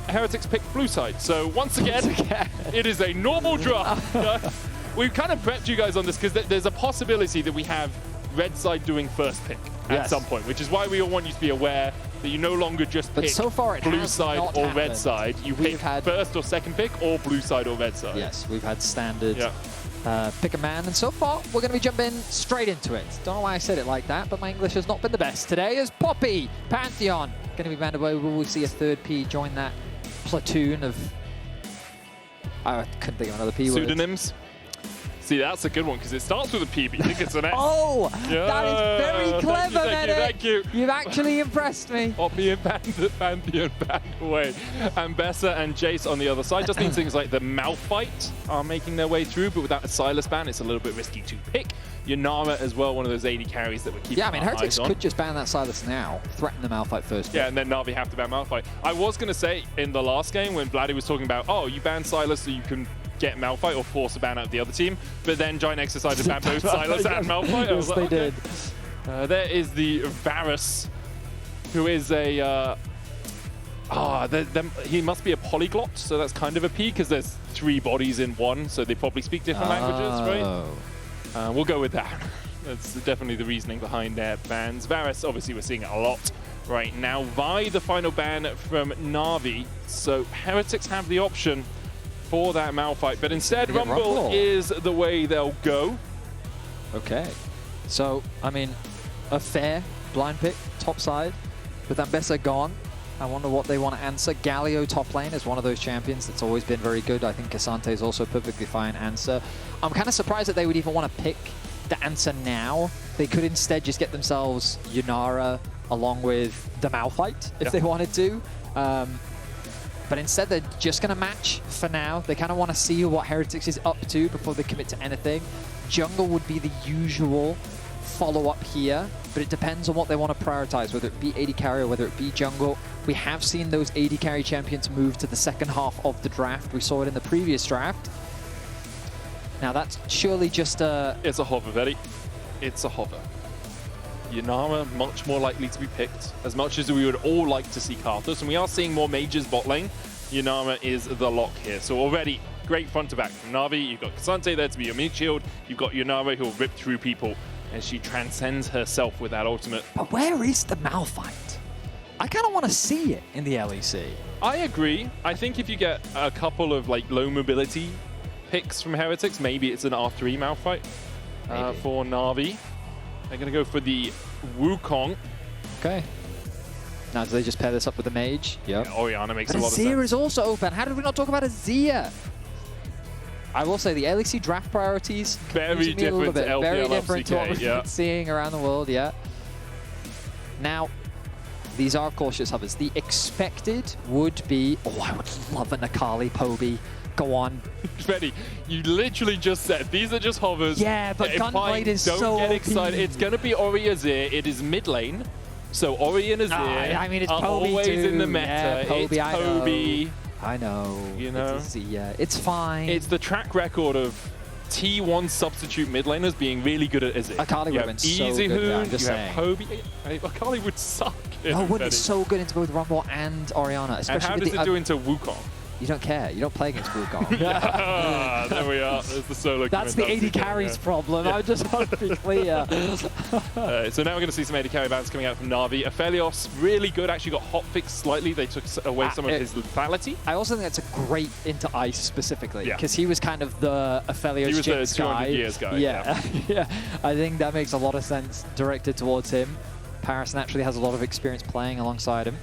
Heretics picked blue side. So once again, it is a normal draw. We've kind of prepped you guys on this because there's a possibility that we have red side doing first pick at some point, which is why we all want you to be aware that you no longer just pick so far blue side or red side. You pick first or second pick or blue side or red side. Yes, we've had standard pick a man, and so far we're going to be jumping straight into it. Don't know why I said it like that, but my English has not been the best today. As Poby, Pantheon, going to be banned away. Will we see a third P join that platoon of... I couldn't think of another P word. Pseudonyms? See, that's a good one, because it starts with a P, but you think it's an S. Oh, that is very clever, Medic. Thank you. You've actually impressed me. Poppy and Pantheon banned away. And Bessa and Jace on the other side. Just means things like the Malphite are making their way through, but without a Silas ban, it's a little bit risky to pick. Yunara as well, one of those AD carries that we're keeping our eyes on. Yeah, I mean, Heretics could just ban that Silas now, threaten the Malphite first. Yeah, and then Navi have to ban Malphite. I was going to say, in the last game, when Vladdy was talking about, oh, you ban Silas so you can get Malphite or force a ban out of the other team, but then Giant X decided to ban both Silas and Malphite. I was like, they did. There is the Varus, who is a... he must be a polyglot, so that's kind of a P, because there's 3 bodies in one, so they probably speak different languages, right? We'll go with that. That's definitely the reasoning behind their bans. Varus, obviously, we're seeing it a lot right now. Vi, the final ban from Navi, so Heretics have the option for that Malphite, but instead Rumble is the way they'll go. Okay, so I mean, a fair blind pick top side with Ambessa gone. I wonder what they want to answer. Galio top lane is one of those champions that's always been very good. I think Cassante is also a perfectly fine answer. I'm kind of surprised that they would even want to pick the answer now. They could instead just get themselves Yunara along with the Malphite if they wanted to. But instead, they're just going to match for now. They kind of want to see what Heretics is up to before they commit to anything. Jungle would be the usual follow-up here, but it depends on what they want to prioritize, whether it be AD carry or whether it be jungle. We have seen those AD carry champions move to the second half of the draft. We saw it in the previous draft. Now, that's surely just a... It's a hover, Vedi. It's a hover. Yunara much more likely to be picked, as much as we would all like to see Karthus, and we are seeing more mages bot lane. Yunara is the lock here. So already, great front to back from Navi. You've got Cassante there to be your mid shield. You've got Yunara who'll rip through people, and she transcends herself with that ultimate. But where is the Malphite? I kind of want to see it in the LEC. I agree. I think if you get a couple of like low mobility picks from Heretics, maybe it's an R3 Malphite for Navi. They're going to go for the Wukong. Okay. Now, do they just pair this up with the mage? Yep. Yeah, Orianna makes a lot of sense. Azir is also open. How did we not talk about Azir? I will say the LEC draft priorities very different to LPL, very different FCK, to what we've been seeing around the world, Now, these are, of course, just hovers. The expected would be... Oh, I would love a Nakali Poby. Go on. Ready. You literally just said these are just hovers. Yeah, but Gunblade is so Don't get OP. excited. It's going to be Ori Azir. It is mid lane. So Ori and Azir I mean, it's are Poby always too. in the meta. Yeah, Poby, it's Poby. I know. You know? It's fine. It's the track record of T1 substitute mid laners being really good at Azir. Akali would have been so Easy good. Hoon, I'm just saying. have Poby. Akali would suck. No, it would be so good into both Rumble and Orianna. Especially and how does it do into Wukong? You don't care. You don't play against Wukong. There we are. There's the solo. That's the AD carries problem. I just want to be clear. So now we're going to see some AD carry bans coming out from Navi. Aphelios, really good. Actually got hotfixed slightly. They took away some of his lethality. I also think that's a great into Ice specifically. Because he was kind of the Aphelios He was the 200 years guy. Yeah. I think that makes a lot of sense directed towards him. Parus naturally has a lot of experience playing alongside him.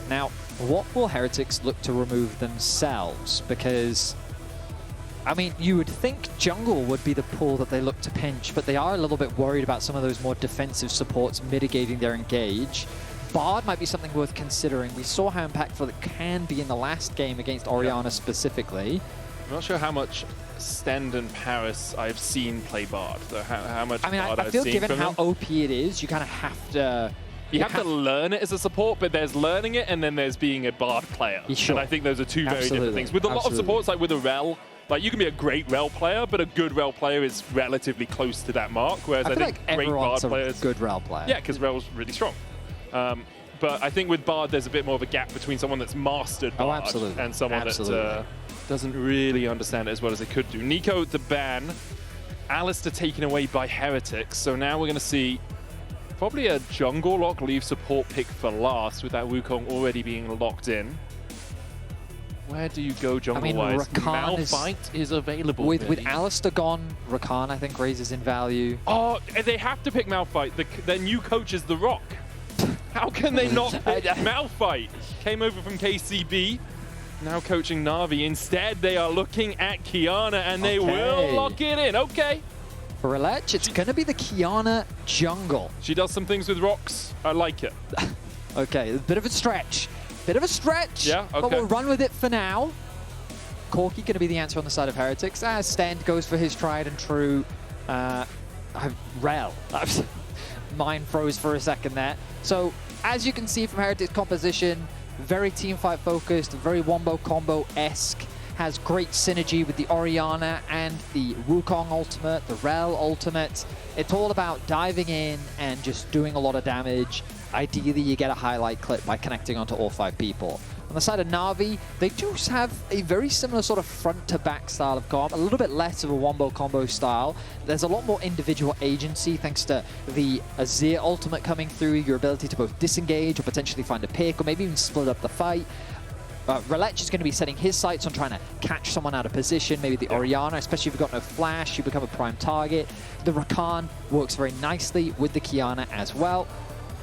Now, what will Heretics look to remove themselves? Because, I mean, you would think jungle would be the pool that they look to pinch, but they are a little bit worried about some of those more defensive supports mitigating their engage. Bard might be something worth considering. We saw how impactful it can be in the last game against Orianna specifically. I'm not sure how much Stend and Parus I've seen play Bard. So how much I mean, Bard I feel given how them. OP it is, you kind of have to... You have to learn it as a support, but there's learning it and then there's being a Bard player. Sure. And I think those are two very different things. With a lot of supports, like with a Rell, like you can be a great Rell player, but a good Rell player is relatively close to that mark. Whereas I think like great Bard everyone's players, a good Rell player. Yeah, because Rell's really strong. But I think with Bard, there's a bit more of a gap between someone that's mastered Bard and someone that doesn't really understand it as well as they could do. Nico, the ban. Alistair taken away by Heretics. So now we're going to see probably a jungle lock leave support pick for last with that Wukong already being locked in. Where do you go jungle-wise? Malphite is available. With Alistair gone, Rakan, I think, raises in value. Oh, they have to pick Malphite. Their new coach is The Rock. How can they not pick Malphite? Came over from KCB, now coaching NAVI. Instead, they are looking at Qiyana, and they will lock it in. Okay. For Rhilech, it's going to be the Qiyana jungle. She does some things with rocks. I like it. Okay, a bit of a stretch. Bit of a stretch, yeah, okay. But we'll run with it for now. Corki going to be the answer on the side of Heretics. Stend goes for his tried and true Rell. Mine froze for a second there. So, as you can see from Heretics' composition, very teamfight focused, very wombo combo-esque, has great synergy with the Orianna and the Wukong ultimate, the Rell ultimate. It's all about diving in and just doing a lot of damage. Ideally, you get a highlight clip by connecting onto all 5 people. On the side of Navi, they do have a very similar sort of front-to-back style of comp, a little bit less of a wombo combo style. There's a lot more individual agency thanks to the Azir ultimate coming through, your ability to both disengage or potentially find a pick or maybe even split up the fight. Rhilech is going to be setting his sights on trying to catch someone out of position, maybe the Orianna, especially if you've got no flash, you become a prime target. The Rakan works very nicely with the Qiyana as well.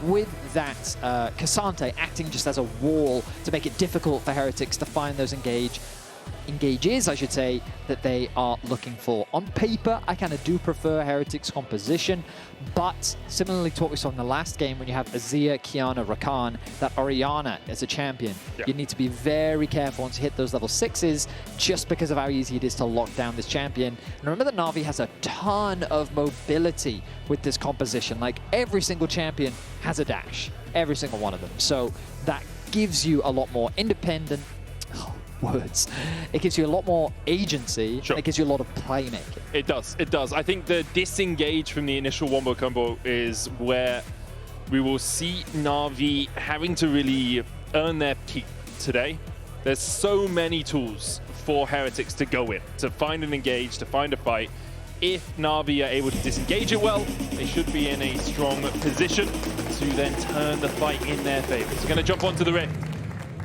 With that, Cassante acting just as a wall to make it difficult for Heretics to find those engages, I should say, that they are looking for. On paper, I kind of do prefer Heretics' composition, but similarly to what we saw in the last game, when you have Azir, Qiyana, Rakan, that Orianna as a champion, you need to be very careful once you hit those level 6s, just because of how easy it is to lock down this champion. And remember that Navi has a ton of mobility with this composition. Like, every single champion has a dash, every single one of them. So that gives you a lot more independent words. It gives you a lot more agency. It gives you a lot of playmaking. It does. It does. I think the disengage from the initial wombo combo is where we will see Navi having to really earn their keep today. There's so many tools for Heretics to go in, to find an engage, to find a fight. If Navi are able to disengage it well, they should be in a strong position to then turn the fight in their favor. So going to jump onto the rift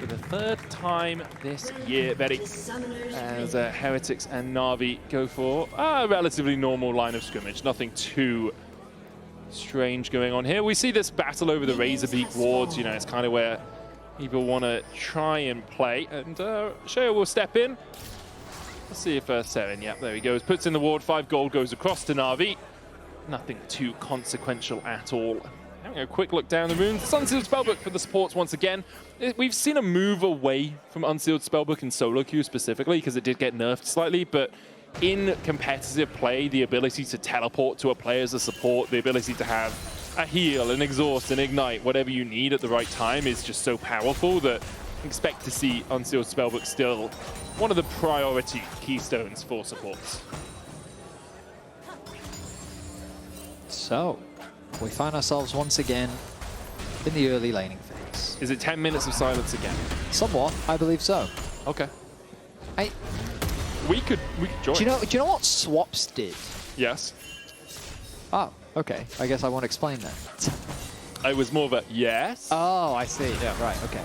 for the 3rd time this year, Vedi, as Heretics and Navi go for a relatively normal line of scrimmage. Nothing too strange going on here. We see this battle over the Razor Beak wards. You know, it's kind of where people want to try and play. And Sheo will step in. Let's see if Serin, there he goes. Puts in the ward, 5 gold goes across to Navi. Nothing too consequential at all. Having a quick look down the runes. It's Unsealed Spellbook for the supports once again. We've seen a move away from Unsealed Spellbook in solo queue specifically because it did get nerfed slightly, but in competitive play, the ability to teleport to a player as a support, the ability to have a heal, an exhaust, an ignite, whatever you need at the right time is just so powerful that I expect to see Unsealed Spellbook still one of the priority keystones for supports. So, we find ourselves once again in the early laning phase. Is it 10 minutes of silence again? Somewhat, I believe so. Okay. We could join. Do you know what Sjokz did? Yes. Oh, okay. I guess I won't explain that. It was more of a yes. Oh, I see. Yeah, right. Okay.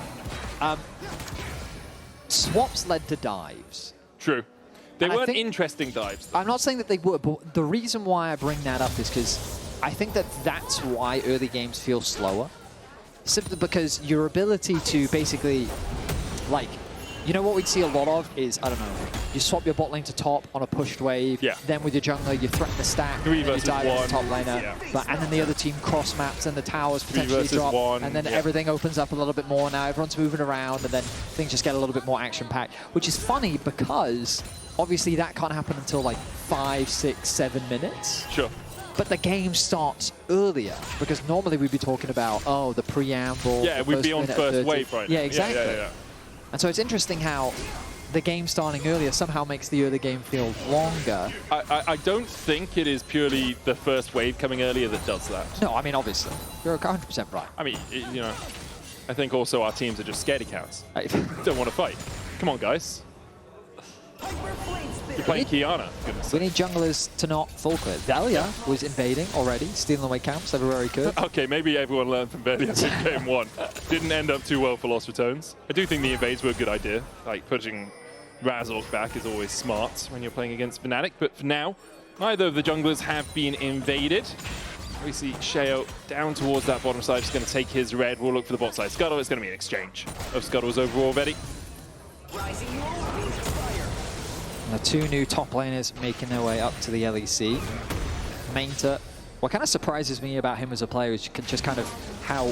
Swaps led to dives. True. They weren't interesting dives, though. I'm not saying that they were, but the reason why I bring that up is because I think that that's why early games feel slower. Simply because your ability to basically, like, you know what we'd see a lot of is, I don't know, you swap your bot lane to top on a pushed wave, then with your jungler you threaten the stack, 3 and then you versus dive 1. into the top laner, and then the other team cross maps and the towers potentially drop, 1. and then everything opens up a little bit more. Now everyone's moving around and then things just get a little bit more action-packed, which is funny because obviously that can't happen until like 5, 6, 7 minutes. Sure. But the game starts earlier, because normally we'd be talking about, oh, the preamble. Yeah, we'd be on first wave, right? Yeah, exactly. Yeah. And so it's interesting how the game starting earlier somehow makes the early game feel longer. I don't think it is purely the first wave coming earlier that does that. No, I mean, obviously. You're 100% right. I mean, you know, I think also our teams are just scaredy cats. Don't want to fight. Come on, guys. You're playing Qiyana. We need junglers to not full clear. Velia was invading already, stealing away camps everywhere he could. Okay, maybe everyone learned from Vedius in game 1. Didn't end up too well for Lost Returns. I do think the invades were a good idea. Like, pushing Razork back is always smart when you're playing against Fnatic. But for now, neither of the junglers have been invaded. We see Sheo down towards that bottom side, just going to take his red. We'll look for the bot side. Scuttle, it's going to be an exchange of Scuttles over already. The 2 new top laners making their way up to the LEC. Maynter. What kind of surprises me about him as a player is just kind of how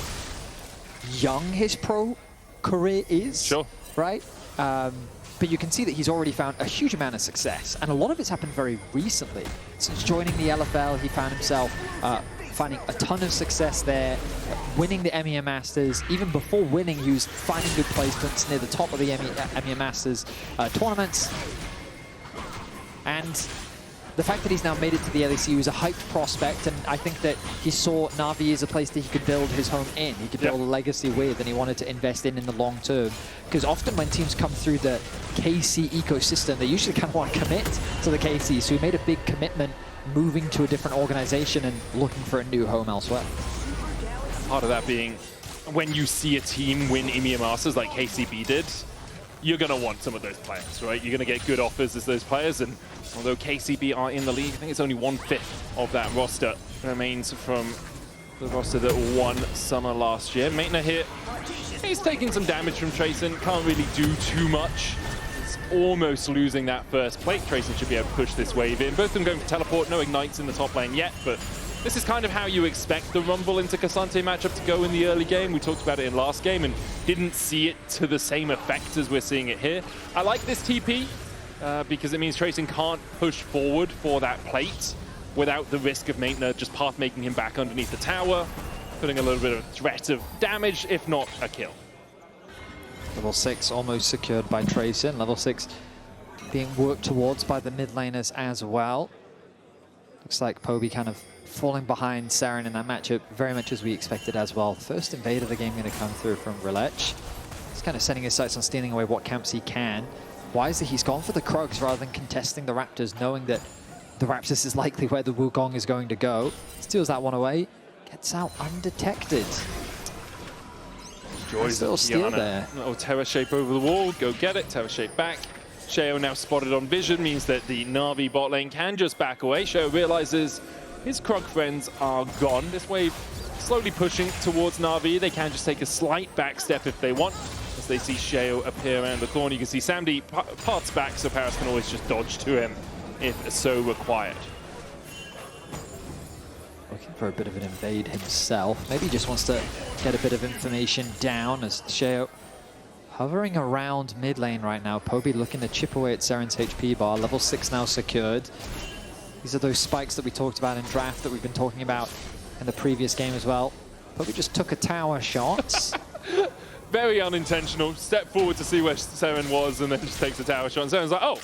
young his pro career is. Sure. Right? But you can see that he's already found a huge amount of success. And a lot of it's happened very recently. Since joining the LFL, he found himself finding a ton of success there, winning the EMEA Masters. Even before winning, he was finding good placements near the top of the EMEA Masters tournaments. And the fact that he's now made it to the LEC was a hyped prospect, and I think that he saw NAVI as a place that he could build his home in, he could build a legacy with, and he wanted to invest in the long term. Because often when teams come through the KC ecosystem, they usually kind of want to commit to the KC, so he made a big commitment moving to a different organization and looking for a new home elsewhere. Part of that being, when you see a team win EMEA Masters like KCB did, you're going to want some of those players, right? You're going to get good offers as those players, and although KCB are in the league, I think it's only 1/5 of that roster remains from the roster that won Summer last year. Maynter here, he's taking some damage from Tracyn, can't really do too much. It's almost losing that first plate. Tracyn should be able to push this wave in. Both of them going for teleport, no ignites in the top lane yet, but this is kind of how you expect the Rumble into K'Sante matchup to go in the early game. We talked about it in last game and didn't see it to the same effect as we're seeing it here. I like this TP because it means Tracyn can't push forward for that plate without the risk of Maynter just path making him back underneath the tower, putting a little bit of threat of damage, if not a kill. Level 6 almost secured by Tracyn. Level 6 being worked towards by the mid laners as well. Looks like Poby kind of falling behind Serin in that matchup, very much as we expected as well. First invade of the game going to come through from Rhilech. He's kind of setting his sights on stealing away what camps he can. Wisely, he's gone for the Krugs rather than contesting the Raptors, knowing that the Raptors is likely where the Wukong is going to go. Steals that one away, gets out undetected. Joys still steal there. Oh, Terror Shape over the wall, go get it, Terror Shape back. Sheo now spotted on vision, means that the Na'Vi bot lane can just back away. Sheo realizes his Krug friends are gone. This wave slowly pushing towards Na'Vi. They can just take a slight back step if they want. As they see Sheo appear around the corner, you can see Samdi parts back, so Parus can always just dodge to him if so required. Looking for a bit of an invade himself. Maybe he just wants to get a bit of information down as Sheo hovering around mid lane right now. Poby looking to chip away at Serin's HP bar. Level 6 now secured. These are those spikes that we talked about in draft that we've been talking about in the previous game as well. Poby just took a tower shot. Very unintentional. Step forward to see where Serin was and then just takes a tower shot. And Serin's like, oh,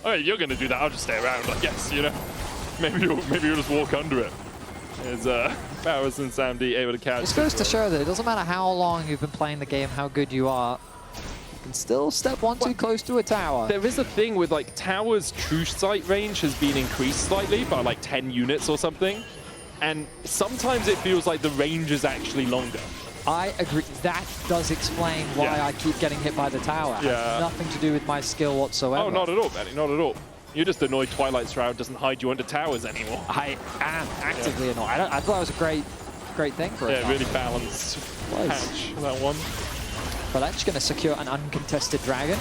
okay, you're going to do that. I'll just stay around, I guess, you know. Maybe you'll just walk under it. Is Parus and Samdi able to catch? This goes to show that it doesn't matter how long you've been playing the game, how good you are. You can still step one too close to a tower. There is a thing with like towers' true sight range has been increased slightly by like 10 units or something, and sometimes it feels like the range is actually longer. I agree. That does explain why I keep getting hit by the tower. It has nothing to do with my skill whatsoever. Oh, not at all, Benny, not at all. You're just annoyed Twilight Shroud doesn't hide you under towers anymore. I am actively annoyed. I thought it was a great thing for it. Yeah, really balanced patch, that one. Rhilech going to secure an uncontested dragon.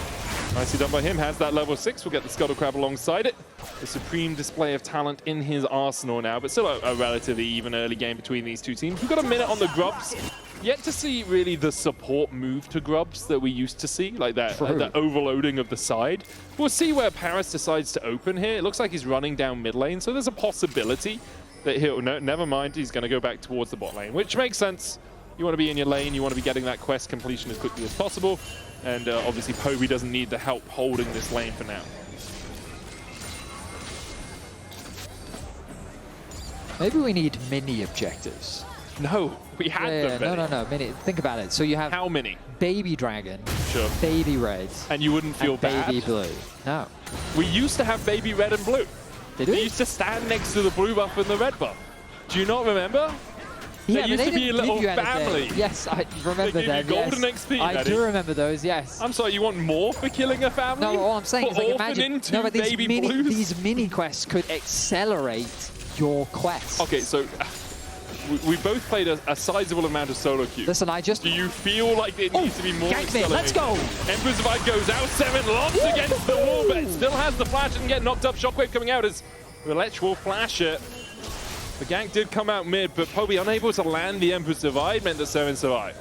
Nicely done by him. Has that level 6. We'll get the Scuttle Crab alongside it. A supreme display of talent in his arsenal now, but still a relatively even early game between these two teams. We've got a minute on the Grubs. Yet to see really the support move to Grubs that we used to see, like that overloading of the side. We'll see where Parus decides to open here. It looks like he's running down mid lane, so there's a possibility that he'll, no, never mind, he's going to go back towards the bot lane, which makes sense. You want to be in your lane, you want to be getting that quest completion as quickly as possible, and obviously Poby doesn't need the help holding this lane for now. Maybe we need mini objectives. No, we had them. No. Think about it. So you have how many? Baby Dragon, sure. Baby Red, and you wouldn't feel bad. Baby Blue. No. We used to have Baby Red and Blue. Did we? They used to stand next to the blue buff and the red buff. Do you not remember? Yeah, they used to be a little family. Yes, I remember they that. Golden XP. I do remember those. Yes. I'm sorry. You want more for killing a family? No, all I'm saying is, like, imagine. No, but blues? these mini quests could accelerate your quest. Okay, so we both played a sizable amount of solo queue. Listen, do you feel like it needs to be more accelerated? Let's go! Emperor's Divide goes out. Serin locks against the wall, but still has the flash and get knocked up. Shockwave coming out as Rhilech will flash it. The gank did come out mid, but Poby unable to land the Emperor's Divide meant that Serin survived.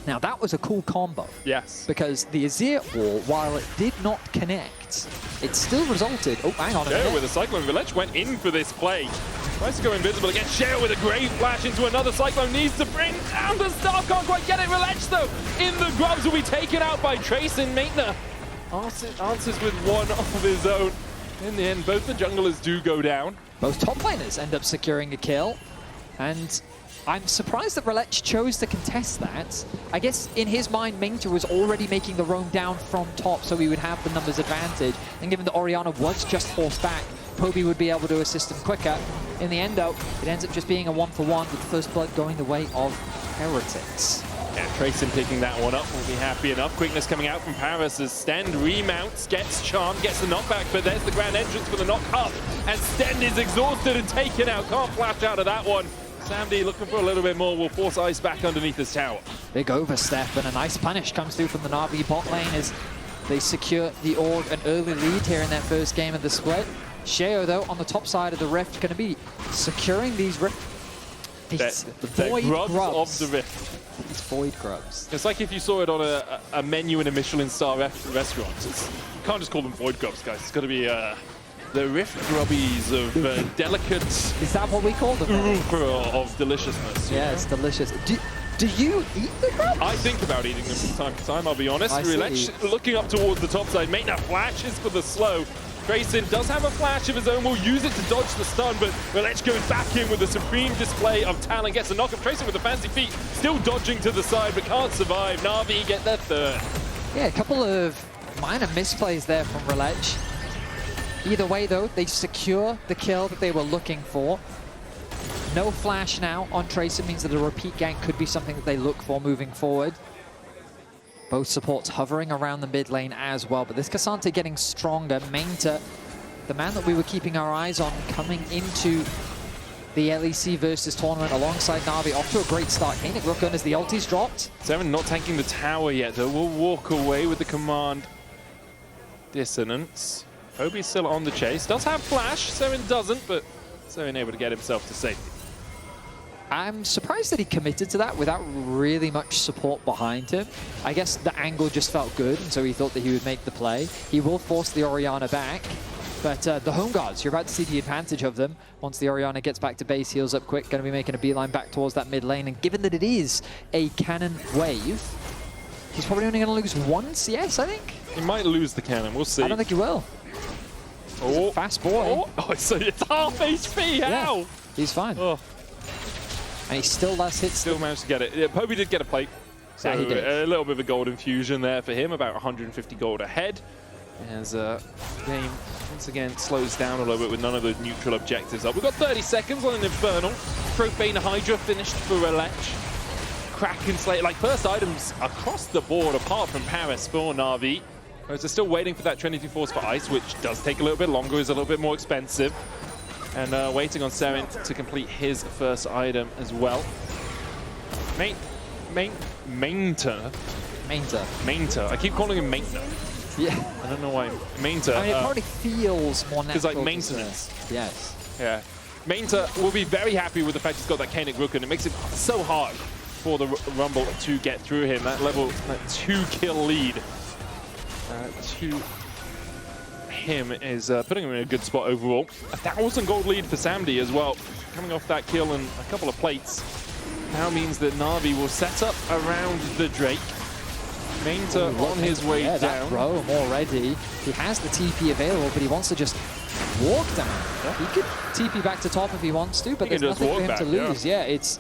Now that was a cool combo. Yes. Because the Azir wall, while it did not connect, it still resulted. Oh, hang on a minute. Sheo with a Cyclone. Rhilech went in for this play. Tries to go invisible again. Sheo with a great flash into another Cyclone. Needs to bring down the staff. Can't quite get it. Rhilech though in the grubs will be taken out by Tracyn. Maynter answers with one of his own. In the end, both the junglers do go down. Both top laners end up securing a kill. And I'm surprised that Rhilech chose to contest that. I guess in his mind, Maynter was already making the roam down from top, so he would have the numbers advantage. And given that Orianna was just forced back, Poby would be able to assist him quicker. In the end, though, it ends up just being a 1-for-1 with first blood going the way of Heretics. Yeah, Tracyn picking that one up will be happy enough. Quickness coming out from Parus as Stend remounts, gets Charm, gets the knockback, but there's the grand entrance for the knock up. And Stend is exhausted and taken out. Can't flash out of that one. Samdi looking for a little bit more, will force Ice back underneath his tower. Big overstep and a nice punish comes through from the NAVI bot lane as they secure the Org an early lead here in their first game of the split. Sheo, though, on the top side of the Rift, going to be securing these Rift. Void grubs of the Rift. These Void grubs. It's like if you saw it on a menu in a Michelin star restaurant. You can't just call them Void grubs, guys. It's got to be the Rift grubbies of delicate... Is that what we call them? Of deliciousness. Yeah, it's delicious. Do you eat the grubs? I think about eating them from time to time, I'll be honest. Rhilech looking up towards the top side. Maynter flashes for the slow. Tracyn does have a flash of his own, will use it to dodge the stun, but Rhilech goes back in with a supreme display of talent, gets a knock up. Tracyn with the fancy feet, still dodging to the side, but can't survive. NAVI get their third. Yeah, a couple of minor misplays there from Rhilech. Either way, though, they secure the kill that they were looking for. No flash now on Tracyn means that a repeat gank could be something that they look for moving forward. Both supports hovering around the mid lane as well, but this K'Sante getting stronger. Maynter, the man that we were keeping our eyes on coming into the LEC Versus tournament alongside NAVI, off to a great start. Kainic Rukun as the ulti's dropped. Serin not tanking the tower yet, though. We'll walk away with the command dissonance. Poby's still on the chase. Does have flash, Serin doesn't, but Serin able to get himself to safety. I'm surprised that he committed to that without really much support behind him. I guess the angle just felt good, and so he thought that he would make the play. He will force the Orianna back, but the home guards, you're about to see the advantage of them. Once the Orianna gets back to base, heals up quick, going to be making a beeline back towards that mid lane, and given that it is a cannon wave, he's probably only going to lose one CS, I think. He might lose the cannon, we'll see. I don't think he will. He's a fast boy. Oh, so it's half HP, how? Yeah, he's fine. Oh. And he still does hit. Still managed to get it. Yeah, Poby did get a plate. So yeah, he did. A little bit of a gold infusion there for him, about 150 gold ahead. As game once again slows down a little bit with none of the neutral objectives up. We've got 30 seconds on an Infernal. Profane Hydra finished for Rhilech. Kraken Slate, like first items across the board apart from Parus for NAVI. Whereas they're still waiting for that Trinity Force for Ice, which does take a little bit longer, is a little bit more expensive. And waiting on Serin to complete his first item as well. Maynter. I keep calling him Maynter. Yeah. I don't know why. Maynter. I mean, it probably feels more natural. Because like maintenance. Yes. Yeah. Maynter will be very happy with the fact he's got that Kainic Rukun. It makes it so hard for the Rumble to get through him. That level, that 2-kill lead to him is putting him in a good spot overall. 1,000 gold lead for Samdi as well. Coming off that kill and a couple of plates. Now means that NAVI will set up around the Drake. Maynter on his way down. That roam already. He has the TP available, but he wants to just walk down. Yeah. He could TP back to top if he wants to, but there's nothing for him to lose. Yeah, it's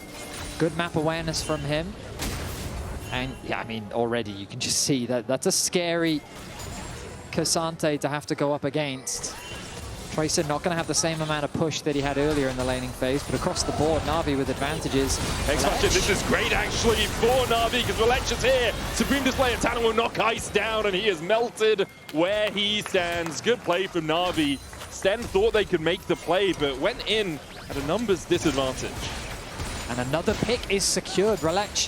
Good map awareness from him. And yeah, I mean, already you can just see that that's a scary K'Sante to have to go up against. Tracyn not going to have the same amount of push that he had earlier in the laning phase, but across the board, Navi with advantages. This is great actually for Navi because Rhilech is here. Supreme Display of Talon will knock Ice down and he is melted where he stands. Good play from Navi. Stend thought they could make the play, but went in at a numbers disadvantage. And another pick is secured. Rhilech,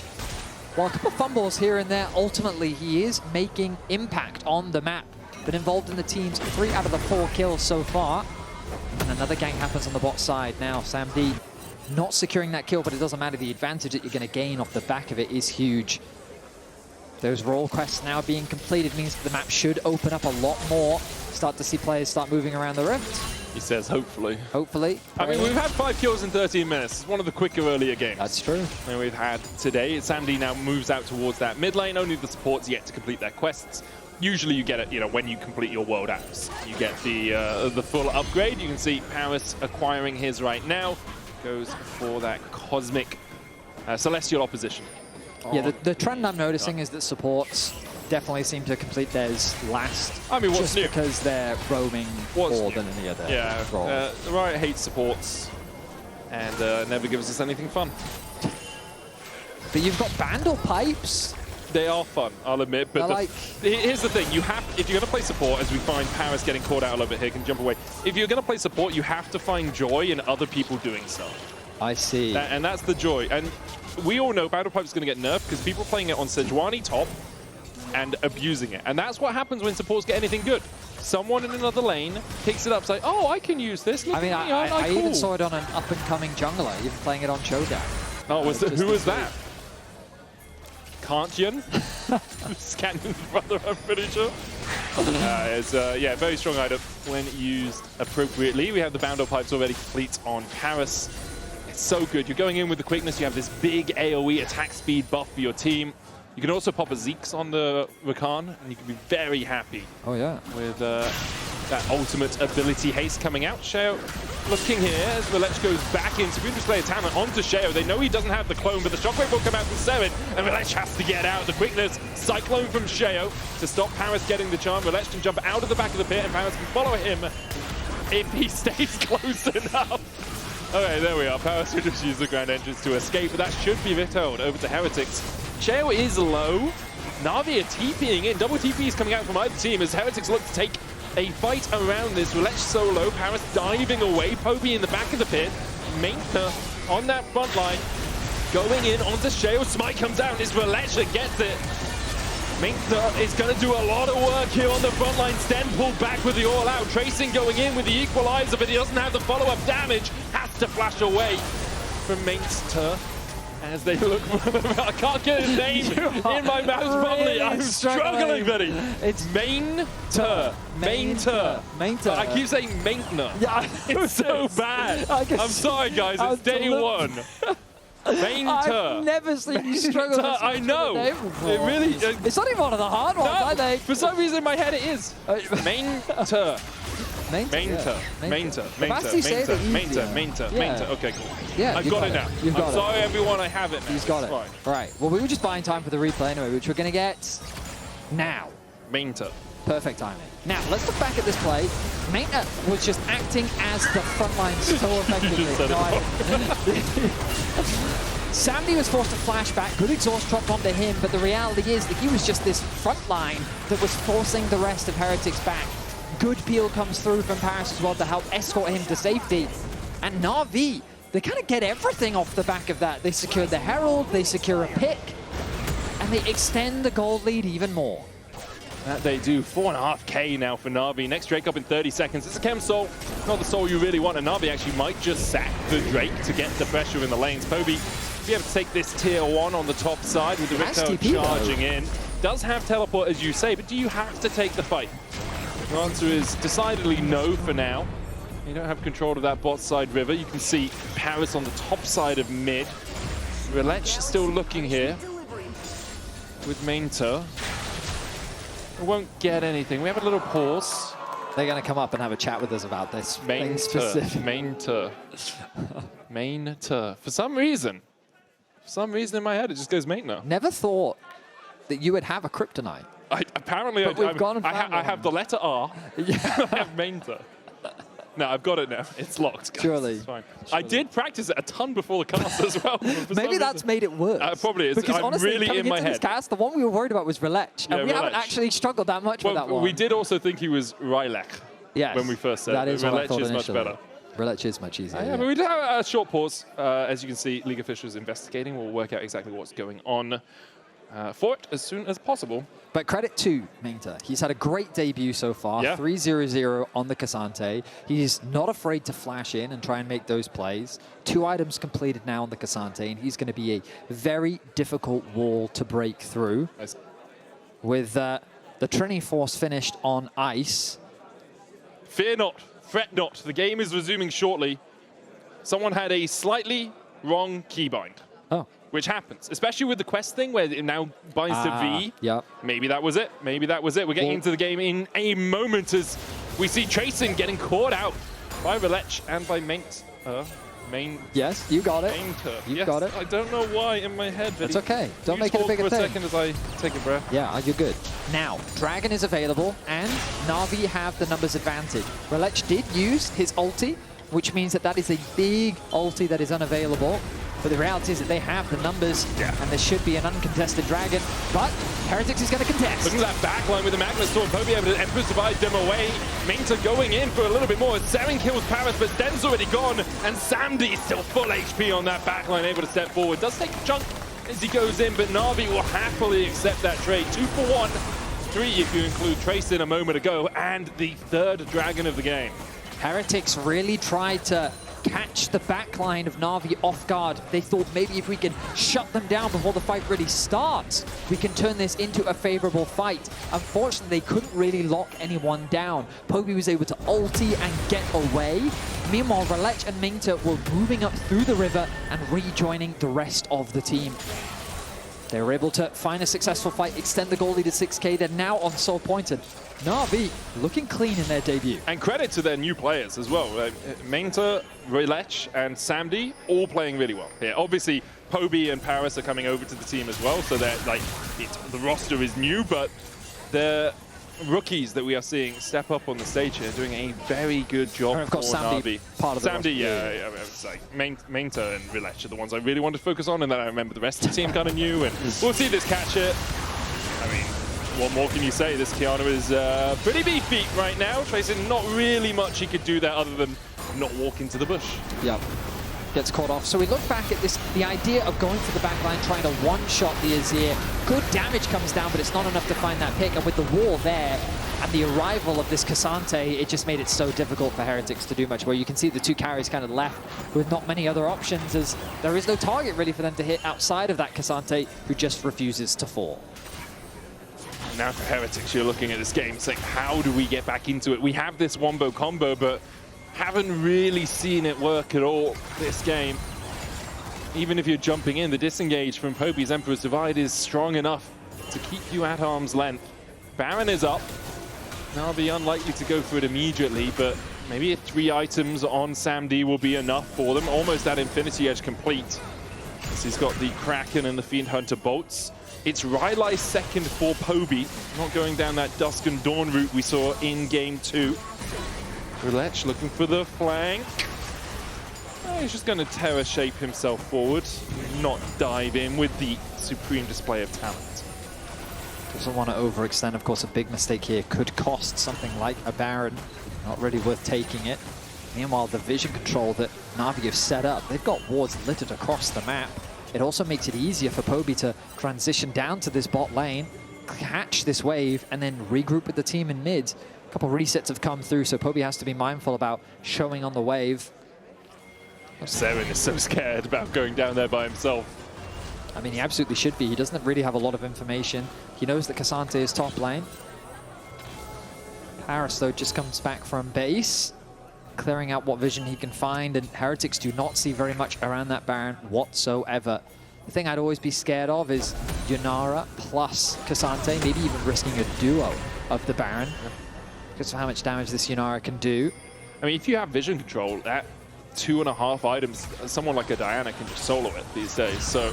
while a couple of fumbles here and there, ultimately he is making impact on the map. Been involved in the team's 3 out of the 4 kills so far. And another gank happens on the bot side now. Sam D not securing that kill, but it doesn't matter. The advantage that you're going to gain off the back of it is huge. Those role quests now being completed means the map should open up a lot more. Start to see players start moving around the rift. He says hopefully. Hopefully. I mean, we've had 5 kills in 13 minutes. It's one of the quicker earlier games. That's true. And we've had today. Sam D now moves out towards that mid lane. Only the supports yet to complete their quests. Usually you get it, you know, when you complete your world apps. You get the full upgrade. You can see Parus acquiring his right now. Goes for that cosmic celestial opposition. Yeah, the trend I'm noticing is that supports definitely seem to complete theirs last. I mean, what's just new? Because they're roaming more than any other role. Riot hates supports and never gives us anything fun. But you've got Vandal Pipes. They are fun, I'll admit, but here's the thing, if you're going to play support, as we find Parus getting caught out a little bit here, can jump away. If you're going to play support, you have to find joy in other people doing so. I see. And that's the joy. And we all know Battle Pipe is going to get nerfed because people are playing it on Sejuani top and abusing it. And that's what happens when supports get anything good. Someone in another lane picks it up, say, oh, I can use this. Look I mean, at me, I cool. even saw it on an up-and-coming jungler, even playing it on Showdown. Oh, who was that? Qiyana? Scannon's brother, I'm pretty sure. It's yeah, very strong item when used appropriately. We have the Boundal Pipes already complete on Parus. It's so good. You're going in with the quickness. You have this big AoE attack speed buff for your team. You can also pop a Sjokz on the Rakan, and you can be very happy. Oh yeah, with that ultimate ability haste coming out. Sheo looking here as Rhilech goes back into Supreme Display of Talent onto Sheo. They know he doesn't have the clone, but the shockwave will come out from Serin, and Rhilech has to get out. The quickness, Cyclone from Sheo to stop Parus getting the charm. Rhilech can jump out of the back of the pit, and Parus can follow him if he stays close enough. Okay, there we are. Parus will just use the grand entrance to escape, but that should be returned over to Heretics. Sheo is low. Navi are TPing in. Double TP is coming out from either team as Heretics look to take a fight around this. Rhilech solo, Parus diving away, Poby in the back of the pit, Maynter on that front line, going in onto Sheo. Smite comes out, it's Rhilech that gets it. Maynter is going to do a lot of work here on the front line. Stend pulled back with the all-out. Tracyn going in with the equalizer, but he doesn't have the follow-up damage. Has to flash away from Maynter. As they look for them. I can't get his name in my mouth properly. I'm struggling, buddy. It's Maynter. I keep saying Maynter. Yeah, it's so bad. I'm sorry, guys. It's day one. Maynter. I've never seen you struggle with I know. It really. It's not even one of the hard ones, I think. For some reason in my head it is. Maynter. Maynter. Okay, cool. Yeah, I've got it now. I'm sorry, everyone. I have it now. He's got it. Fine. Right. Well, we were just buying time for the replay anyway, which we're going to get now. Maynter. Perfect timing. Now, let's look back at this play. Maynter was just acting as the front line so effectively. Sandy was forced to flash back. Good exhaust dropped onto him, but the reality is that he was just this front line that was forcing the rest of Heretics back. Good peel comes through from Parus as well to help escort him to safety. And NAVI, they kind of get everything off the back of that. They secure the Herald, they secure a pick, and they extend the gold lead even more. That they do. 4.5k now for Navi. Next Drake up in 30 seconds. It's a Chem Soul. Not the soul you really want. And Navi actually might just sack the Drake to get the pressure in the lanes. Poby be able to take this tier 1 on the top side with the Ricto charging in. Does have teleport, as you say, but do you have to take the fight? The answer is decidedly no for now. You don't have control of that bot side river. You can see Parus on the top side of mid. Rhilech still looking here with Maynter. We won't get anything. We have a little pause. They're going to come up and have a chat with us about this. Maynter. For some reason, For some reason in my head, it just goes Maynter. Never thought that you would have a kryptonite. Apparently, I have the letter R. Yeah. I have Maynter. No, I've got it now. It's locked, guys. Surely. It's fine. I did practice it a ton before the cast as well. Maybe that's made it worse. Probably is. Because I'm honestly, really coming in my into head. this cast, the one we were worried about was Rhilech. And we haven't actually struggled that much with that one. We did also think he was Rhilech when we first said that it. is what I thought Rhilech is much initially. better. Rhilech is much easier. But we did have a short pause. As you can see, League officials investigating. We'll work out exactly what's going on for it as soon as possible. But credit to Maynter. He's had a great debut so far. 3-0-0 on the K'Sante. He's not afraid to flash in and try and make those plays. 2 items completed now on the K'Sante, and he's going to be a very difficult wall to break through. Nice. With the Trini Force finished on ice. Fear not, fret not. The game is resuming shortly. Someone had a slightly wrong keybind. Oh. Which happens, especially with the quest thing where it now binds to V. Yep. Maybe that was it. Maybe that was it. We're getting into the game in a moment as we see Tracyn getting caught out by Rhilech and by Maynter. Yes, you got it. Maynter. You got it. I don't know why in my head. That's okay. Don't make it a bigger for a thing. second as I take a breath. Yeah, you're good. Now, Dragon is available, and Navi have the numbers advantage. Rhilech did use his ulti, which means that is a big ulti that is unavailable. But the reality is that they have the numbers, and there should be an uncontested Dragon. But Heretics is going to contest. Look at that backline with the Magnet Sword. Poby able to Emperor's Divide them away. Maynter going in for a little bit more. Serin kills Parus, but Stend's already gone. And Samdi still full HP on that backline, able to step forward. Does take a chunk as he goes in, but Navi will happily accept that trade. 2 for 1. 3 if you include Tracyn a moment ago, and the 3rd Dragon of the game. Heretics really tried to catch the backline of Navi off guard. They thought maybe if we can shut them down before the fight really starts, we can turn this into a favorable fight. Unfortunately, they couldn't really lock anyone down. Poby was able to ulti and get away. Meanwhile, Rhilech and Maynter were moving up through the river and rejoining the rest of the team. They were able to find a successful fight, extend the goal lead to 6k. They're now on Soul Pointed. Navi looking clean in their debut. And credit to their new players as well. Maynter, Rhilech, and Samdi all playing really well. Yeah, obviously, Poby and Parus are coming over to the team as well, so they're like the roster is new, but the rookies that we are seeing step up on the stage here, doing a very good job for Navi. Part of the Samdi, yeah, it's like Maynter and Rhilech are the ones I really want to focus on, and then I remember the rest of the team kind of new, and we'll see this catch it. I mean, what more can you say? This Qiyana is pretty beefy right now. Tracyn, not really much he could do there other than not walk into the bush. Yep. Gets caught off. So we look back at this, the idea of going for the backline, trying to one-shot the Azir. Good damage comes down, but it's not enough to find that pick. And with the wall there, and the arrival of this K'Sante, it just made it so difficult for Heretics to do much. Where you can see the 2 carries kind of left with not many other options, as there is no target really for them to hit outside of that K'Sante, who just refuses to fall. Now for Heretics, you're looking at this game saying, how do we get back into it? We have this wombo combo, but haven't really seen it work at all this game. Even if you're jumping in, the disengage from Poby's Emperor's Divide is strong enough to keep you at arm's length. Baron is up. Navi unlikely to go for it immediately, but maybe 3 items on Samdi will be enough for them. Almost that Infinity Edge complete. As he's got the Kraken and the Fiend Hunter bolts. It's Rhilech's second for Poby, not going down that Dusk and Dawn route we saw in Game 2. Rhilech looking for the flank. Oh, he's just going to Terror Shape himself forward, not dive in with the supreme display of talent. Doesn't want to overextend. Of course, a big mistake here could cost something like a Baron. Not really worth taking it. Meanwhile, the vision control that Navi have set up, they've got wards littered across the map. It also makes it easier for Poby to transition down to this bot lane, catch this wave, and then regroup with the team in mid. A couple resets have come through, so Poby has to be mindful about showing on the wave. Serin is so scared about going down there by himself. I mean, he absolutely should be. He doesn't really have a lot of information. He knows that K'Sante is top lane. Parus, though, just comes back from base, clearing out what vision he can find, and Heretics do not see very much around that Baron whatsoever. The thing I'd always be scared of is Yunara plus K'Sante, maybe even risking a duo of the Baron, because of how much damage this Yunara can do. I mean, if you have vision control, that 2.5 items, someone like a Diana can just solo it these days. So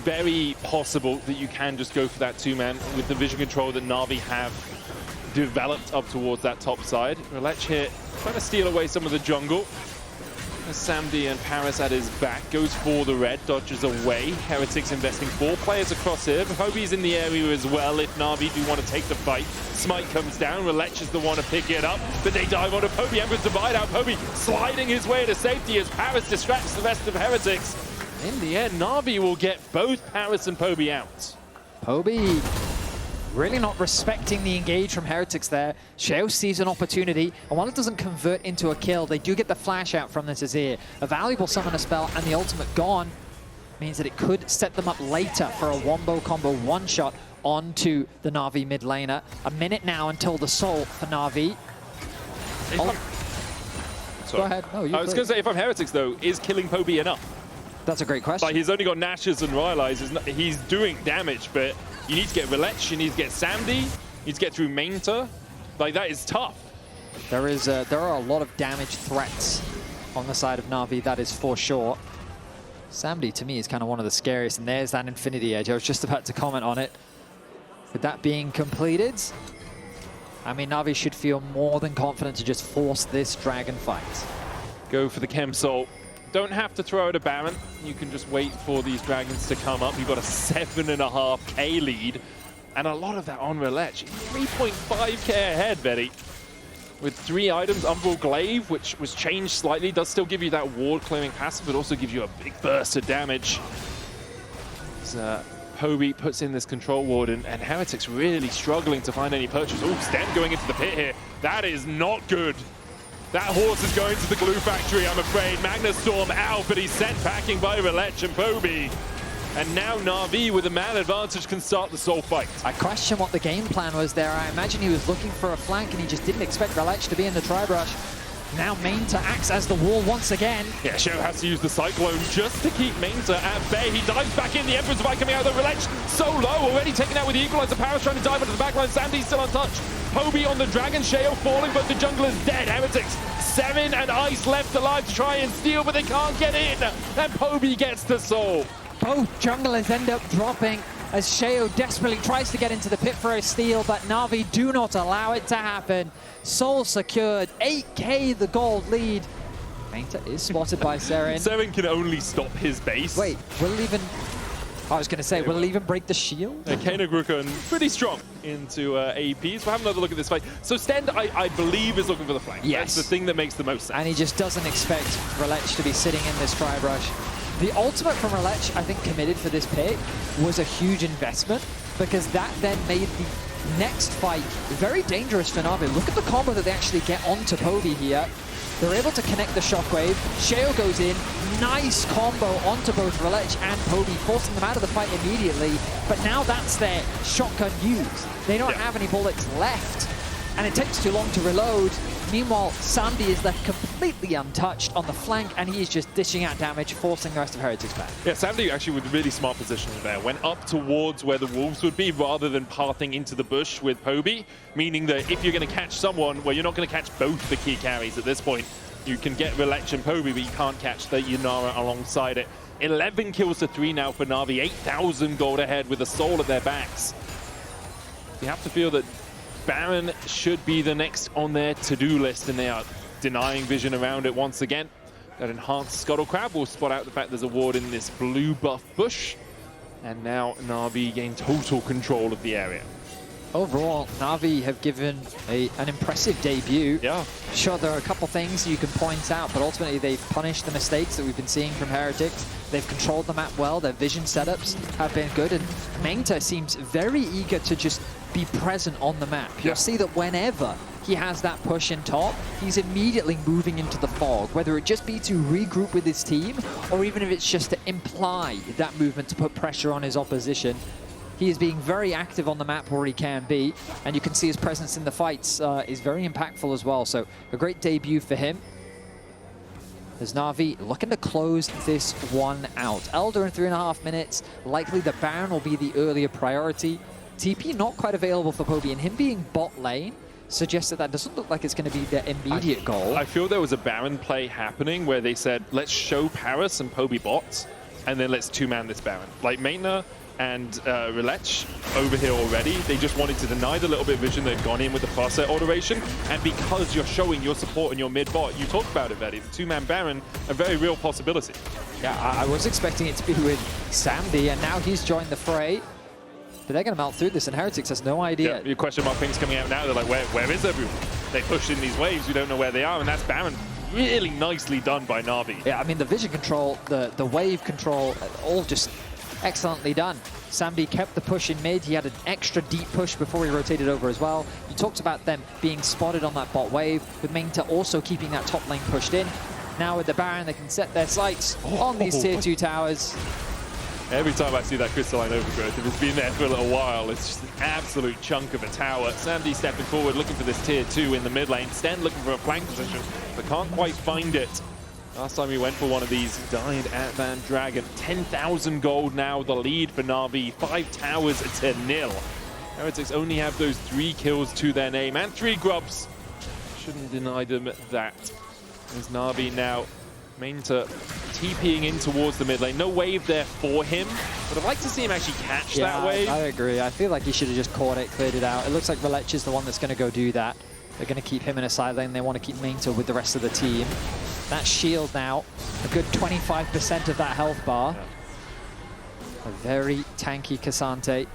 very possible that you can just go for that 2-man with the vision control that Na'Vi have developed up towards that top side. Rhilech here trying to steal away some of the jungle. Samdi and Parus at his back, goes for the red, dodges away. Heretics investing 4 players across here. Poby's in the area as well if Na'Vi do want to take the fight. Smite comes down, Rhilech is the one to pick it up, but they dive onto Poby. Emperor's divide out, Poby sliding his way to safety as Parus distracts the rest of Heretics. In the end, Na'Vi will get both Parus and Poby out. Poby really not respecting the engage from Heretics there. Sheo sees an opportunity, and while it doesn't convert into a kill, they do get the flash out from this Azir. A valuable summoner spell, and the ultimate gone means that it could set them up later for a wombo combo one-shot onto the Na'Vi mid laner. A minute now until the soul for Na'Vi. Go ahead. No, I was going to say, if I'm Heretics, though, is killing Poby enough? That's a great question. Like, he's only got Nashes and Rylai's. He's doing damage, but you need to get Rhilech, you need to get Samdi, you need to get through Maynter. Like, that is tough. There are a lot of damage threats on the side of Na'Vi, that is for sure. Samdi, to me, is kind of one of the scariest, and there's that Infinity Edge. I was just about to comment on it. With that being completed, I mean, Na'Vi should feel more than confident to just force this dragon fight. Go for the Chem Soul. Don't have to throw out a Baron. You can just wait for these dragons to come up. You've got a 7.5k lead, and a lot of that on Rhilech. 3.5k ahead, Betty. With 3 items, Umbral Glaive, which was changed slightly, does still give you that ward-clearing passive, but also gives you a big burst of damage. Poby puts in this control ward, and Heretics really struggling to find any purchase. Oh, Stend going into the pit here. That is not good. That horse is going to the glue factory, I'm afraid. Magnus Storm out, but he's sent packing by Rhilech and Poby. And now Na'Vi, with a man advantage, can start the soul fight. I question what the game plan was there. I imagine he was looking for a flank, and he just didn't expect Rhilech to be in the tri-brush. Now Maynter acts as the wall once again. Yeah, Sheo has to use the Cyclone just to keep Maynter at bay. He dives back in, the Emperor's Divide coming out of the Rhilech. So low, already taken out with the Equalizer. Parus trying to dive into the backline. Samdi's still untouched. Poby on the Dragon, Sheo falling, but the jungle is dead. Heretics, Serin and Ice left alive to try and steal, but they can't get in. And Poby gets the soul. Both junglers end up dropping as Sheo desperately tries to get into the pit for a steal, but Na'Vi do not allow it to happen. Soul secured, 8k the gold lead. Maynter is spotted by Serin. Serin can only stop his base. Wait, will it even... I was going to say, will it even break the shield? Kana Rukun pretty strong into APs. We'll have another look at this fight. So Stend, I believe, is looking for the flank. Yes. That's the thing that makes the most sense. And he just doesn't expect Rhilech to be sitting in this tri-brush. The ultimate from Rhilech, I think, committed for this pick was a huge investment, because that then made the next fight very dangerous for Na'Vi. Look at the combo that they actually get onto Poby here. They're able to connect the shockwave. Sheo goes in, nice combo onto both Rhilech and Poby, forcing them out of the fight immediately. But now that's their shotgun used. They don't have any bullets left, and it takes too long to reload. Meanwhile, Samdi is left completely untouched on the flank, and he is just dishing out damage, forcing the rest of Heretics back. Yeah, Samdi actually with really smart positioning there. Went up towards where the wolves would be rather than pathing into the bush with Poby, meaning that if you're going to catch someone, well, you're not going to catch both the key carries at this point. You can get Rhilech and Poby, but you can't catch the Yunara alongside it. 11 kills to 3 now for Na'Vi, 8,000 gold ahead with a soul at their backs. You have to feel that Baron should be the next on their to-do list, and they are denying vision around it once again. That enhanced Scuttle Crab will spot out the fact there's a ward in this blue buff bush. And now Na'Vi gain total control of the area. Overall, Na'Vi have given an impressive debut. Yeah. Sure, there are a couple things you can point out, but ultimately they've punished the mistakes that we've been seeing from Heretics. They've controlled the map well, their vision setups have been good, and Maynter seems very eager to just be present on the map. You'll see that whenever he has that push in top, he's immediately moving into the fog, whether it just be to regroup with his team, or even if it's just to imply that movement to put pressure on his opposition. He is being very active on the map where he can be, and you can see his presence in the fights is very impactful as well. So a great debut for him. As Na'Vi looking to close this one out. Elder in 3.5 minutes. Likely the Baron will be the earlier priority. TP not quite available for Poby, and him being bot lane suggests that that doesn't look like it's going to be their immediate goal. I feel there was a Baron play happening where they said, let's show Parus and Poby bots, and then let's two-man this Baron. Like Maynter and Rhilech over here already, they just wanted to deny the little bit of vision they've gone in with the fast-set alteration, and because you're showing your support in your mid-bot, you talked about it, Vedi, the two-man Baron, a very real possibility. Yeah, I was expecting it to be with Samdi, and now he's joined the fray. But they're going to melt through this, and Heretics has no idea. Yeah, your question mark things coming out now, they're like, where is everyone? They push in these waves, we don't know where they are, and that's Baron. Really nicely done by NAVI. Yeah, I mean, the vision control, the wave control, all just excellently done. Samdi kept the push in mid. He had an extra deep push before he rotated over as well. You talked about them being spotted on that bot wave, with Maynter also keeping that top lane pushed in. Now with the Baron, they can set their sights on these tier 2 towers. Every time I see that crystalline overgrowth, if it's been there for a little while, it's just an absolute chunk of a tower. Samdi stepping forward, looking for this tier 2 in the mid lane. Stend looking for a flank position, but can't quite find it. Last time we went for one of these, died at Van Dragon. 10,000 gold now, the lead for NAVI. 5 towers to 0. Heretics only have those 3 kills to their name, and 3 grubs. Shouldn't deny them that. There's NAVI now. Maynter TPing in towards the mid lane. No wave there for him, but I'd like to see him actually catch that wave. I agree. I feel like he should have just caught it, cleared it out. It looks like Rhilech is the one that's going to go do that. They're going to keep him in a side lane. They want to keep Maynter with the rest of the team. That shield now, a good 25% of that health bar. Yeah. A very tanky K'Sante,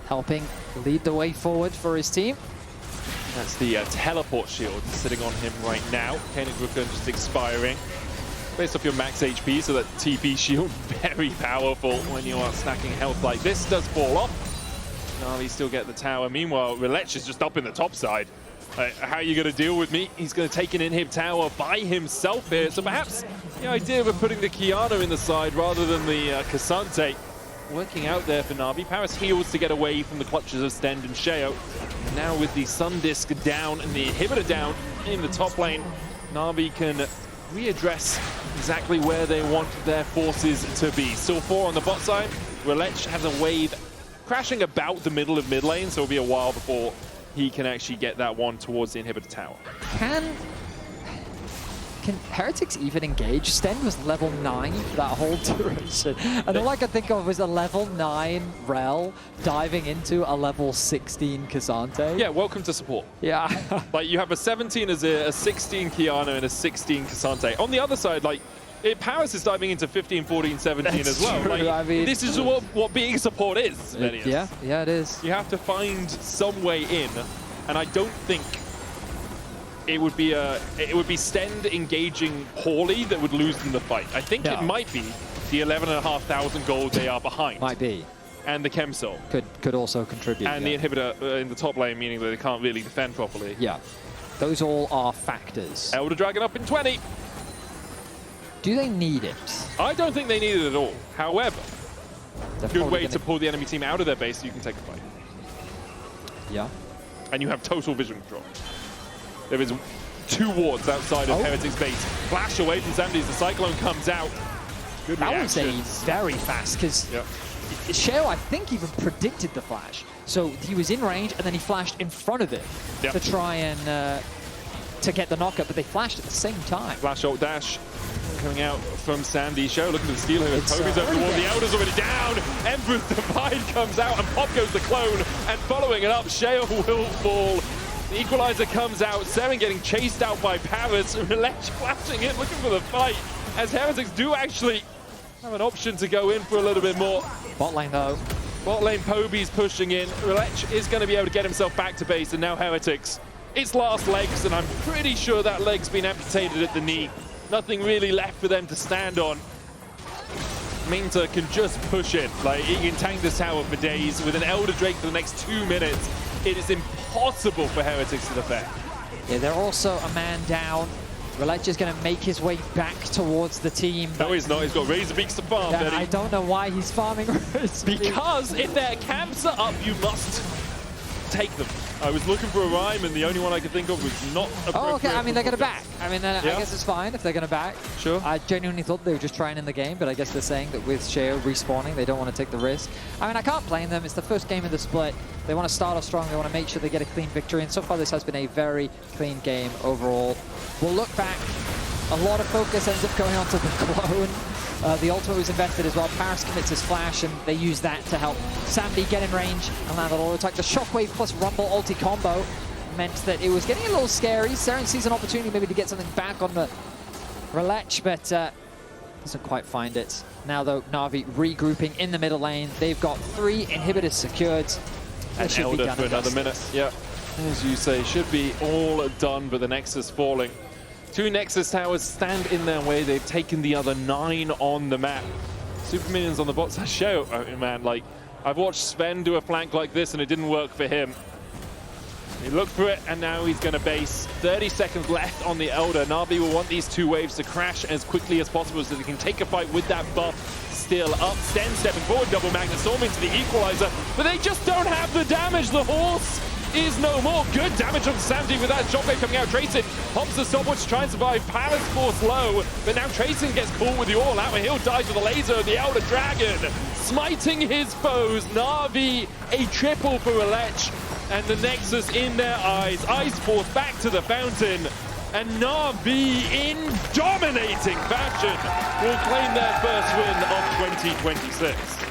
helping lead the way forward for his team. That's the teleport shield sitting on him right now. Wukong just expiring. Based off your max HP, so that TP shield, very powerful when you are stacking health like this. Does fall off. NAVI still get the tower. Meanwhile, Rhilech is just up in the top side. How are you going to deal with me? He's going to take an inhib tower by himself here. So perhaps the idea of putting the Qiyana in the side rather than the K'Sante working out there for NAVI. Parus heals to get away from the clutches of Stend and Sheo. Now with the Sun Disc down and the inhibitor down in the top lane, NAVI can readdress exactly where they want their forces to be. Still 4 on the bot side. Rhilech has a wave crashing about the middle of mid lane, so it'll be a while before he can actually get that one towards the inhibitor tower. Can Heretics even engage? Stend was level 9 for that whole duration. And all I could think of was a level 9 Rell diving into a level 16 K'Sante. Yeah, welcome to support. Yeah. Like, you have a 17 Azir, a 16 Qiyana, and a 16 K'Sante. On the other side, like, Parus is diving into 15, 14, 17 as well. True. Like, I mean, this is what being support is, Vedius. Yeah, it is. You have to find some way in, and I don't think it would be Stend engaging poorly that would lose them the fight. I think it might be the 11,500 gold they are behind. Might be. And the Chem Soul. Could also contribute. And the inhibitor in the top lane, meaning that they can't really defend properly. Yeah. Those all are factors. Elder Dragon up in 20. Do they need it? I don't think they need it at all. However, good way to pull the enemy team out of their base so you can take a fight. Yeah. And you have total vision control. There is 2 wards outside of Heretics' base. Flash away from Samdi as the Cyclone comes out. Good reaction. That was a very fast, because Sheo, I think, even predicted the flash. So he was in range, and then he flashed in front of it to try and to get the knockup, but they flashed at the same time. Flash ult dash coming out from Samdi. Sheo looking to steal him. Poby's over the wall. The Elder's already down. Emperor's Divide comes out, and pop goes the clone. And following it up, Sheo will fall. The equalizer comes out. Serin getting chased out by Parus. Rhilech flashing it, looking for the fight. As Heretics do actually have an option to go in for a little bit more. Bot lane, though. Bot lane, Poby's pushing in. Rhilech is going to be able to get himself back to base, and now Heretics. It's last legs, and I'm pretty sure that leg's been amputated at the knee. Nothing really left for them to stand on. Maynter can just push it. Like, he can tank this tower for days. With an Elder Drake for the next 2 minutes, it is impossible for Heretics to defend. Yeah, they're also a man down. Rhilech is going to make his way back towards the team. No, he's not. He's got Razor Beaks to farm, I don't know why he's farming Razor Beaks. Because if their camps are up, you must take them. I was looking for a rhyme, and the only one I could think of was not appropriate. Oh, okay. I mean, they're going to back. I mean, I Yeah. guess it's fine if they're going to back. Sure. I genuinely thought they were just trying in the game, but I guess they're saying that with Sheo respawning, they don't want to take the risk. I mean, I can't blame them. It's the first game of the split. They want to start off strong. They want to make sure they get a clean victory. And so far, this has been a very clean game overall. We'll look back. A lot of focus ends up going on to the clone. The ultimate was invested as well. Parus commits his flash, and they use that to help Sambi get in range and land an auto attack. The Shockwave plus Rumble ulti combo meant that it was getting a little scary. Serin sees an opportunity maybe to get something back on the Rhilech, but doesn't quite find it. Now, though, Navi regrouping in the middle lane. They've got 3 inhibitors secured. And Elder for another minute. Yeah, as you say, should be all done, but the Nexus falling. 2 Nexus towers stand in their way. They've taken the other 9 on the map. Super minions on the bot side. Sheo, oh man, like, I've watched Sven do a flank like this and it didn't work for him. He looked for it and now he's gonna base. 30 seconds left on the Elder. Navi will want these 2 waves to crash as quickly as possible so they can take a fight with that buff still up. Stend stepping forward, double Magnet Storm into the equalizer, but they just don't have the damage. The horse is no more. Good damage on Samdi with that shockwave coming out. Tracyn pops the stopwatch to try and survive. Parus forced low, but now Tracyn gets caught with the all out. He'll die to the laser. The Elder Dragon smiting his foes. Navi a triple for Rhilech, and the Nexus in their eyes. Ice Force back to the fountain, and Navi in dominating fashion will claim their first win of 2026.